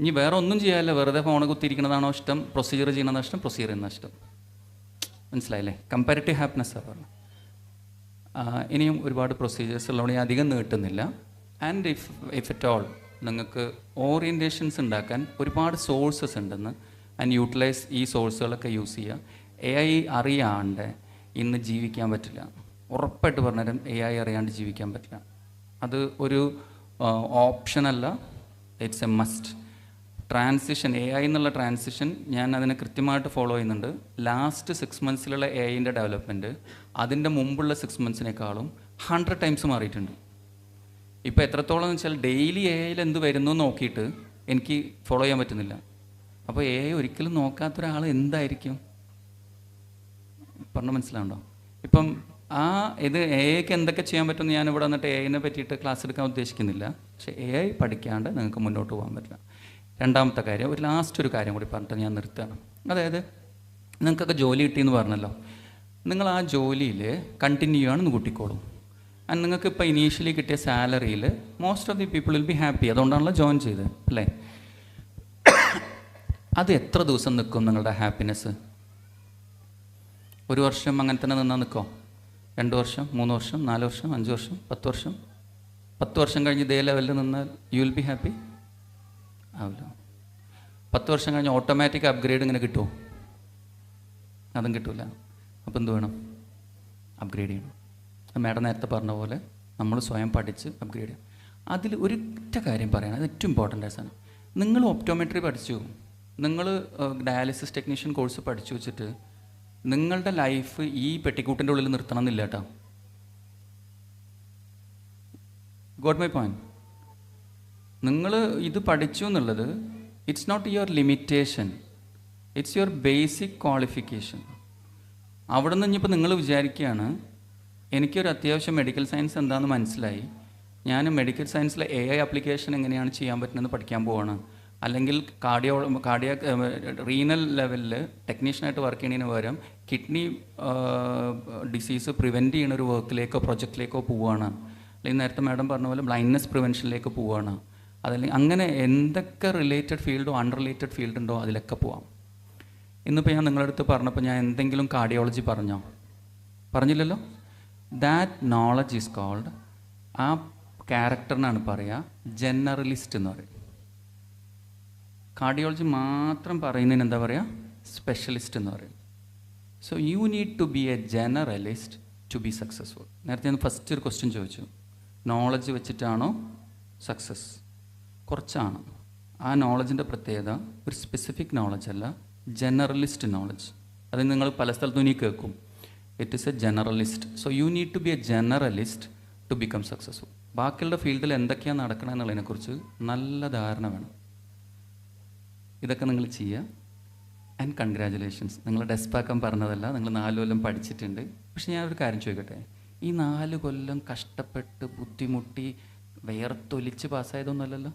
ഇനി വേറെ ഒന്നും ചെയ്യാനില്ല, വെറുതെ ഫോൺ കുത്തിയിരിക്കണതാണോ ഇഷ്ടം? പ്രൊസീജിയർ ചെയ്യണതാണോ ഇഷ്ടം? പ്രൊസീജിയർ ചെയ്യുന്ന ഇഷ്ടം. മനസ്സിലായില്ലേ? കമ്പാരിറ്റീവ് ഹാപ്പിനെസ്സാണ് പറഞ്ഞത്. ഇനിയും ഒരുപാട് പ്രൊസീജിയേഴ്സ് ഉള്ളതുകൊണ്ട് ഞാൻ അധികം നീട്ടുന്നില്ല. ആൻഡ് ഇഫ് അറ്റ് ഓൾ നിങ്ങൾക്ക് ഓറിയൻറ്റേഷൻസ് ഉണ്ടാക്കാൻ ഒരുപാട് സോഴ്സസ് ഉണ്ടെന്ന്, ആൻഡ് യൂട്ടിലൈസ് ഈ സോഴ്സുകളൊക്കെ യൂസ് ചെയ്യുക. AI അറിയാണ്ട് ഇന്ന് ജീവിക്കാൻ പറ്റില്ല. ഉറപ്പായിട്ട് പറഞ്ഞാലും AI അറിയാണ്ട് ജീവിക്കാൻ പറ്റില്ല. അത് ഒരു ഓപ്ഷനല്ല, it's a must. Transition, AI എന്നുള്ള ട്രാൻസിഷൻ ഞാൻ അതിനെ കൃത്യമായിട്ട് ഫോളോ ചെയ്യുന്നുണ്ട്. ലാസ്റ്റ് 6 monthsലുള്ള AIൻ്റെ ഡെവലപ്മെൻറ്റ് അതിൻ്റെ മുമ്പുള്ള 6 monthsനേക്കാളും 100 times മാറിയിട്ടുണ്ട്. ഇപ്പോൾ എത്രത്തോളം എന്ന് വെച്ചാൽ ഡെയിലി AIയിൽ എന്ത് വരുന്നു നോക്കിയിട്ട് എനിക്ക് ഫോളോ ചെയ്യാൻ പറ്റുന്നില്ല. അപ്പോൾ AI ഒരിക്കലും നോക്കാത്തൊരാൾ എന്തായിരിക്കും പറഞ്ഞ് മനസ്സിലാവുണ്ടോ? ഇപ്പം ഇത് AIക്ക് എന്തൊക്കെ ചെയ്യാൻ പറ്റുമെന്ന് ഞാൻ ഇവിടെ വന്നിട്ട് AIനെ പറ്റിയിട്ട് ക്ലാസ് എടുക്കാൻ ഉദ്ദേശിക്കുന്നില്ല. പക്ഷേ AI പഠിക്കാണ്ട് നിങ്ങൾക്ക് മുന്നോട്ട് പോകാൻ പറ്റില്ല. രണ്ടാമത്തെ കാര്യം, ഒരു കാര്യം കൂടി പറഞ്ഞിട്ട് ഞാൻ നിർത്തുകയാണ്. അതായത് നിങ്ങൾക്കൊക്കെ ജോലി കിട്ടിയെന്ന് പറഞ്ഞല്ലോ, നിങ്ങൾ ആ ജോലിയിൽ കണ്ടിന്യൂ ചെയ്യുകയാണെന്ന് കൂട്ടിക്കോളും. ആൻഡ് നിങ്ങൾക്ക് ഇപ്പോൾ ഇനീഷ്യലി കിട്ടിയ സാലറിയിൽ most of the people will be happy. അതുകൊണ്ടാണല്ലോ ജോയിൻ ചെയ്തത്, അല്ലേ? അത് എത്ര ദിവസം നിൽക്കും നിങ്ങളുടെ ഹാപ്പിനെസ്? 1 വർഷം അങ്ങനെ തന്നെ നിന്നാൽ നിൽക്കോ? 2 വർഷം, 3 വർഷം, 4 വർഷം, 5 വർഷം, 10 വർഷം? 10 വർഷം കഴിഞ്ഞ് ഇതേ ലെവലിൽ നിന്നാൽ യു വിൽ ബി ഹാപ്പി? ആവില്ല. 10 വർഷം കഴിഞ്ഞ് ഓട്ടോമാറ്റിക് അപ്ഗ്രേഡ് ഇങ്ങനെ കിട്ടുമോ? അതും കിട്ടില്ല. അപ്പോൾ എന്ത് വേണം? അപ്ഗ്രേഡ് ചെയ്യണം. മാഡം നേരത്തെ പറഞ്ഞ പോലെ നമ്മൾ സ്വയം പഠിച്ച് അപ്ഗ്രേഡ് ചെയ്യണം. അതിൽ ഒരൊറ്റ കാര്യം പറയണം, അത് ഏറ്റവും ഇമ്പോർട്ടൻ്റ് ആയിട്ടാണ്. നിങ്ങൾ ഒപ്റ്റോമെട്രി പഠിച്ചു, നിങ്ങൾ ഡയാലിസിസ് ടെക്നീഷ്യൻ കോഴ്സ് പഠിച്ചു വെച്ചിട്ട് നിങ്ങളുടെ ലൈഫ് ഈ പെട്ടിക്കൂട്ടിൻ്റെ ഉള്ളിൽ നിർത്തണം എന്നില്ല കേട്ടോ. Got my point? നിങ്ങൾ ഇത് പഠിച്ചു എന്നുള്ളത് it's not your limitation, it's your basic qualification. അവിടെ നിന്ന് ഇനിയിപ്പോൾ നിങ്ങൾ വിചാരിക്കുകയാണ് എനിക്കൊരു അത്യാവശ്യം മെഡിക്കൽ സയൻസ് എന്താണെന്ന് മനസ്സിലായി, ഞാൻ മെഡിക്കൽ സയൻസിലെ AI ആപ്ലിക്കേഷൻ എങ്ങനെയാണ് ചെയ്യാൻ പറ്റുന്നതെന്ന് പഠിക്കാൻ പോവാണ്, അല്ലെങ്കിൽ കാർഡിയാക് റീനൽ ലെവലിൽ ടെക്നീഷ്യനായിട്ട് വർക്ക് ചെയ്യുന്നതിന് പകരം കിഡ്നി ഡിസീസ് പ്രിവെൻറ്റ് ചെയ്യുന്ന ഒരു വർക്കിലേക്കോ പ്രൊജക്റ്റിലേക്കോ പോവുകയാണ്, അല്ലെങ്കിൽ നേരത്തെ മാഡം പറഞ്ഞ പോലെ ബ്ലൈൻഡ്നെസ് പ്രിവെൻഷനിലേക്ക് പോവുകയാണ്, അതല്ലെങ്കിൽ അങ്ങനെ എന്തൊക്കെ റിലേറ്റഡ് ഫീൽഡോ അൺറിലേറ്റഡ് ഫീൽഡ് ഉണ്ടോ അതിലൊക്കെ പോവാം. ഇന്നിപ്പോൾ ഞാൻ നിങ്ങളുടെ അടുത്ത് പറഞ്ഞപ്പോൾ ഞാൻ എന്തെങ്കിലും കാർഡിയോളജി പറഞ്ഞില്ലല്ലോ? ദാറ്റ് നോളജ് ഈസ് കോൾഡ്, ആ ക്യാരക്ടറിനാണ് പറയുക ജനറലിസ്റ്റ് എന്ന് പറയും. കാർഡിയോളജി മാത്രം പറയുന്നതിന് എന്താ പറയുക? സ്പെഷ്യലിസ്റ്റ് എന്ന് പറയും. So you need to be a generalist to be successful. നേരത്തെ ഞാൻ ഫസ്റ്റ് ഒരു ക്വസ്റ്റ്യൻ ചോദിച്ചു, നോളജ് വെച്ചിട്ടാണോ സക്സസ്? കുറച്ചാണ്. ആ നോളജിൻ്റെ പ്രത്യേകത ഒരു സ്പെസിഫിക് നോളജ് അല്ല, ജനറലിസ്റ്റ് നോളജ്. അത് നിങ്ങൾ പല സ്ഥലത്തും ഇനി കേൾക്കും. It is a generalist. So you need to be a generalist to become successful. ബാക്കിയുള്ള ഫീൽഡിൽ എന്തൊക്കെയാണ് നടക്കണമെന്നുള്ളതിനെക്കുറിച്ച് നല്ല ധാരണ വേണം. ഇതൊക്കെ നിങ്ങൾ ചെയ്യുക. And congratulations. നിങ്ങൾ ഡെസ്പാക്കാൻ പറഞ്ഞതല്ല, നിങ്ങൾ 4 കൊല്ലം പഠിച്ചിട്ടുണ്ട്. പക്ഷെ ഞാൻ ഒരു കാര്യം ചോദിക്കട്ടെ, ഈ 4 കൊല്ലം കഷ്ടപ്പെട്ട് ബുദ്ധിമുട്ടി വിയർത്തൊലിച്ച് പാസ്സായതൊന്നുമല്ലല്ലോ.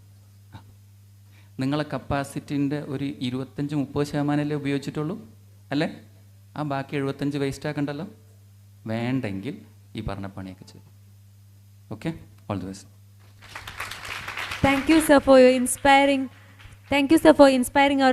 നിങ്ങളെ കപ്പാസിറ്റിൻ്റെ ഒരു 25-30% ഉപയോഗിച്ചിട്ടുള്ളൂ അല്ലേ? ആ ബാക്കി 75 വേസ്റ്റ് ആക്കണ്ടല്ലോ. വേണ്ടെങ്കിൽ ഈ പറഞ്ഞ പണിയൊക്കെ ചെയ്തു. Okay, all the best. Thank you, sir, for your inspiring. Thank you, sir, for inspiring our